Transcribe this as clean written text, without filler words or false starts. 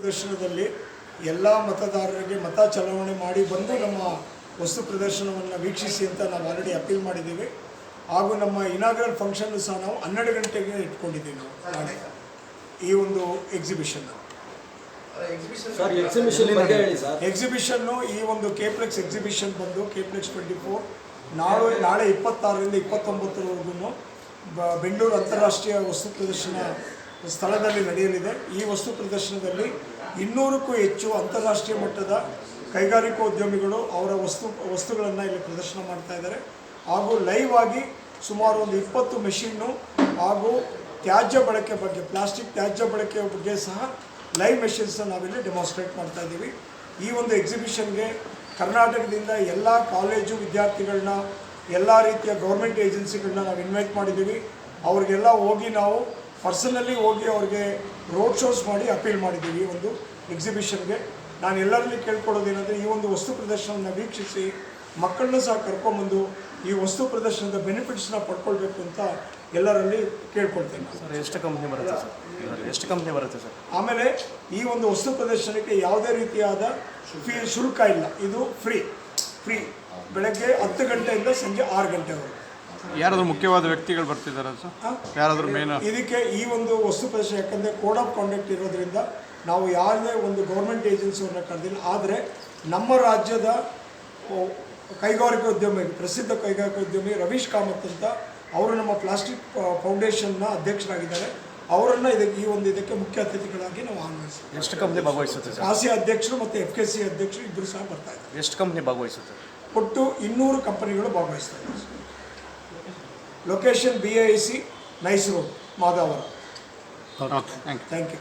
ಪ್ರದರ್ಶನದಲ್ಲಿ ಎಲ್ಲ ಮತದಾರರಿಗೆ ಮತ ಚಲಾವಣೆ ಮಾಡಿ ಬಂದು ನಮ್ಮ ವಸ್ತು ಪ್ರದರ್ಶನವನ್ನು ವೀಕ್ಷಿಸಿ ಅಂತ ನಾವು ಆಲ್ರೆಡಿ ಅಪೀಲ್ ಮಾಡಿದ್ದೀವಿ. ಹಾಗೂ ನಮ್ಮ ಇನಾಗ್ರಲ್ ಫಂಕ್ಷನ್ ಸಹ ನಾವು 12 ಗಂಟೆಗೆ ಇಟ್ಕೊಂಡಿದ್ದೀವಿ ನಾವು ನಾಳೆ ಈ ಒಂದು ಎಕ್ಸಿಬಿಷನ್ನು. ಈ ಒಂದು ಕೆಪ್ಲೆಕ್ಸ್ ಎಕ್ಸಿಬಿಷನ್ ಬಂದು ಕೆಪ್ಲೆಕ್ಸ್ 24 ನಾಳೆ 26ರಿಂದ 29ರವರೆಗೂ ಬೆಂಗಳೂರು ಅಂತಾರಾಷ್ಟ್ರೀಯ ವಸ್ತು ಪ್ರದರ್ಶನ ಸ್ಥಳದಲ್ಲಿ ನಡೆಯಲಿದೆ. ಈ ವಸ್ತು ಪ್ರದರ್ಶನದಲ್ಲಿ 200ಕ್ಕೂ ಹೆಚ್ಚು ಅಂತಾರಾಷ್ಟ್ರೀಯ ಮಟ್ಟದ ಕೈಗಾರಿಕೋದ್ಯಮಿಗಳು ಅವರ ವಸ್ತುಗಳನ್ನು ಇಲ್ಲಿ ಪ್ರದರ್ಶನ ಮಾಡ್ತಾ ಇದ್ದಾರೆ. ಹಾಗೂ ಲೈವ್ ಆಗಿ ಸುಮಾರು ಒಂದು 20 ಮೆಷಿನ್ನು ಹಾಗೂ ತ್ಯಾಜ್ಯ ಬಳಕೆ ಬಗ್ಗೆ, ಪ್ಲಾಸ್ಟಿಕ್ ತ್ಯಾಜ್ಯ ಬಳಕೆಯ ಬಗ್ಗೆ ಸಹ ಲೈವ್ ಮೆಷಿನ್ಸ್ನ ನಾವಿಲ್ಲಿ ಡೆಮಾನ್ಸ್ಟ್ರೇಟ್ ಮಾಡ್ತಾ ಇದ್ದೀವಿ. ಈ ಒಂದು ಎಕ್ಸಿಬಿಷನ್ಗೆ ಕರ್ನಾಟಕದಿಂದ ಎಲ್ಲ ಕಾಲೇಜು ವಿದ್ಯಾರ್ಥಿಗಳನ್ನ, ಎಲ್ಲ ರೀತಿಯ ಗೌರ್ಮೆಂಟ್ ಏಜೆನ್ಸಿಗಳನ್ನ ನಾವು ಇನ್ವೈಟ್ ಮಾಡಿದ್ದೀವಿ. ಅವ್ರಿಗೆಲ್ಲ ಹೋಗಿ ನಾವು ಪರ್ಸನಲಿ ಹೋಗಿ ಅವ್ರಿಗೆ ರೋಡ್ ಶೋಸ್ ಮಾಡಿ ಅಪೀಲ್ ಮಾಡಿದ್ದೀವಿ. ಈ ಒಂದು ಎಕ್ಸಿಬಿಷನ್ಗೆ ನಾನು ಎಲ್ಲರಲ್ಲಿ ಕೇಳ್ಕೊಳ್ಳೋದೇನೆಂದರೆ, ಈ ಒಂದು ವಸ್ತು ಪ್ರದರ್ಶನವನ್ನು ವೀಕ್ಷಿಸಿ ಮಕ್ಕಳನ್ನ ಸಹ ಕರ್ಕೊಂಬಂದು ಈ ವಸ್ತು ಪ್ರದರ್ಶನದ ಬೆನಿಫಿಟ್ಸ್ನ ಪಡ್ಕೊಳ್ಬೇಕು ಅಂತ ಎಲ್ಲರಲ್ಲಿ ಕೇಳ್ಕೊಳ್ತೇನೆ. ಸರ್ ಎಷ್ಟು ಕಂಪ್ನಿ ಬರುತ್ತೆ ಸರ್? ಆಮೇಲೆ ಈ ಒಂದು ವಸ್ತು ಪ್ರದರ್ಶನಕ್ಕೆ ಯಾವುದೇ ರೀತಿಯಾದ ಶುಲ್ಕ ಇಲ್ಲ. ಇದು ಫ್ರೀ ಬೆಳಗ್ಗೆ 10 ಗಂಟೆಯಿಂದ ಸಂಜೆ 6 ಗಂಟೆವರೆಗೆ. ಯಾರಾದರೂ ಮುಖ್ಯವಾದ ವ್ಯಕ್ತಿಗಳು ಬರ್ತಿದ್ದಾರೆ ಸರ್? ಯಾರಾದರೂ ಮೇನ್ ಇದಕ್ಕೆ ಈ ಒಂದು ವಸ್ತು ಪ್ರದರ್ಶನ ಯಾಕಂದರೆ ಕೋಡ್ ಆಫ್ ಕಾಂಡಕ್ಟ್ ಇರೋದ್ರಿಂದ ನಾವು ಯಾವುದೇ ಒಂದು ಗೌರ್ಮೆಂಟ್ ಏಜೆನ್ಸಿಯನ್ನು ಕರೆದಿಲ್ಲ. ಆದರೆ ನಮ್ಮ ರಾಜ್ಯದ ಕೈಗಾರಿಕೋದ್ಯಮಿ, ಪ್ರಸಿದ್ಧ ಕೈಗಾರಿಕೋದ್ಯಮಿ ರವೀಶ್ ಕಾಮತ್ ಅಂತ ಅವರು ನಮ್ಮ ಪ್ಲಾಸ್ಟಿಕ್ ಫೌಂಡೇಶನ್ನ ಅಧ್ಯಕ್ಷರಾಗಿದ್ದಾರೆ. ಅವರನ್ನು ಇದಕ್ಕೆ ಮುಖ್ಯ ಅತಿಥಿಗಳಾಗಿ ನಾವು ಆಹ್ವಾನಿಸ್ತೀವಿ. ಎಷ್ಟು ಕಂಪ್ನಿ ಭಾಗವಹಿಸುತ್ತೆ ಸರ್? ಕಾಸಿ ಅಧ್ಯಕ್ಷರು ಮತ್ತು FKC ಅಧ್ಯಕ್ಷರು ಇಬ್ಬರು ಸಹ ಬರ್ತಾ ಇದ್ದಾರೆ. ಎಷ್ಟು ಕಂಪ್ನಿ ಭಾಗವಹಿಸುತ್ತೆ? ಒಟ್ಟು 200 ಕಂಪನಿಗಳು ಭಾಗವಹಿಸ್ತಾ ಇದ್ದಾರೆ. Location BIC nice road, Madavara. Thank you. Thank you.